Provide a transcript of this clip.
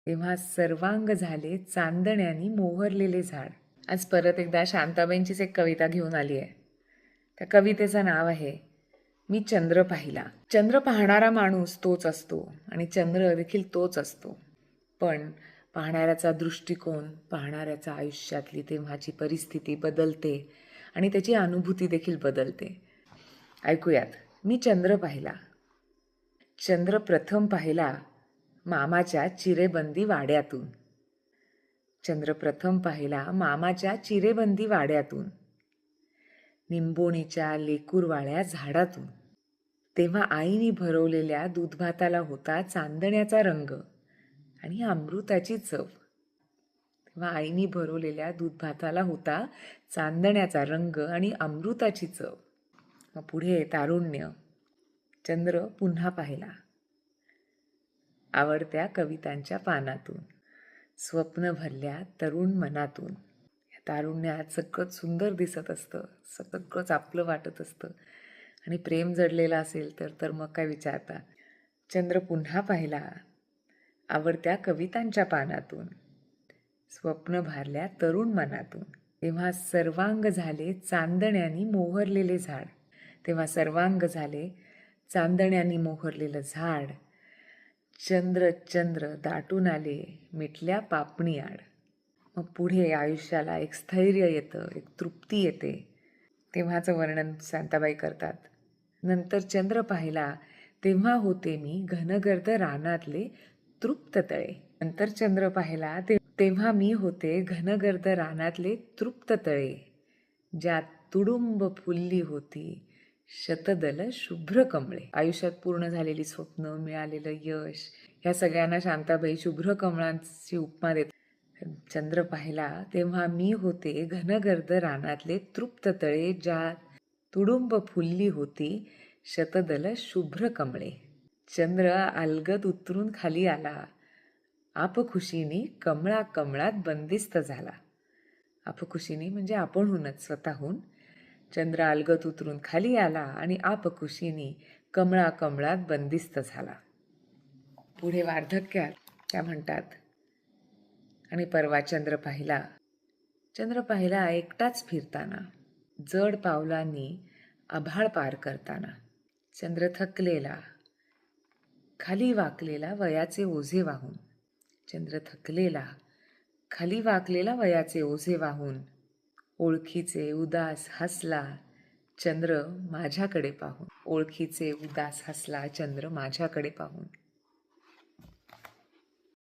तेव्हा सर्वांग झाले चांदण्यानी मोहरलेले झाड. आज परत एकदा शांताबाईंचीच एक कविता घेऊन आली आहे. त्या कवितेचं नाव आहे मी चंद्र पाहिला. चंद्र पाहणारा माणूस तोच असतो आणि चंद्र देखील तोच असतो, पण पाहणाऱ्याचा दृष्टिकोन, पाहणाऱ्याचा आयुष्यातली तेव्हाची परिस्थिती बदलते आणि त्याची अनुभूती देखील बदलते. ऐकूयात. मी चंद्र पाहिला. चंद्र प्रथम पाहिला मामाच्या चिरेबंदी वाड्यातून. चंद्र प्रथम पाहिला मामाच्या चिरेबंदी वाड्यातून, निंबोणीच्या लेकूरवाळ्या झाडातून. तेव्हा आईने भरवलेल्या दूधभाताला होता चांदण्याचा रंग आणि अमृताची चव. तेव्हा आईने भरवलेल्या दूधभाताला होता चांदण्याचा रंग आणि अमृताची चव. मग पुढे तारुण्य. चंद्र पुन्हा पाहिला आवडत्या कवितांच्या पानातून, स्वप्न भरल्या तरुण मनातून. तारुण्यात सगळंच सुंदर दिसत असतं, सगळंच आपलं वाटत असतं आणि प्रेम जडलेलं असेल तर मग काय विचारता. चंद्र पुन्हा पाहिला आवडत्या कवितांच्या पानातून, स्वप्न भरल्या तरुण मनातून. तेव्हा सर्वांग झाले चांदण्यानी मोहरलेले झाड. तेव्हा सर्वांग झाले चांदण्यानी मोहरलेलं झाड. चंद्र चंद्र दाटून आले मिटल्या पापणी आड. मग पुढे आयुष्याला एक स्थैर्य येतं, एक तृप्ती येते. तेव्हाचं वर्णन शांताबाई करतात. नंतर चंद्र पाहिला तेव्हा होते मी घनगर्द रानातले तृप्त तळे. नंतर चंद्र पाहिला तेव्हा मी होते घनगर्द रानातले तृप्त तळे, ज्यात तुडुंब फुलली होती शतदल शुभ्र कमळे. आयुष्यात पूर्ण झालेली स्वप्न, मिळालेलं यश, ह्या सगळ्यांना शांताबाई शुभ्र कमळांची उपमा देतात. चंद्र पाहिला तेव्हा मी होते घनगर्द रानातले तृप्त तळे, ज्यात तुडुंब फुलली होती शतदल शुभ्र कमळे. चंद्र अलगद उतरून खाली आला, आपखुशीनी कमळा कमळात बंदिस्त झाला. आपखुशीनी म्हणजे आपणहूनच, स्वतःहून. चंद्र अलगद उतरून खाली आला आणि आपखुशीनी कमळा कमळात बंदिस्त झाला. पुढे वार्धक्यात त्या म्हणतात, आणि परवा चंद्र पाहिला. चंद्र पाहिला एकटाच फिरताना, जड पावलांनी आभाळ पार करताना. चंद्र थकलेला, खाली वाकलेला वयाचे ओझे वाहून. चंद्र थकलेला, खाली वाकलेला वयाचे ओझे वाहून. ओळखीचे उदास हसला चंद्र माझ्याकडे पाहून. ओळखीचे उदास हसला चंद्र माझ्याकडे पाहून.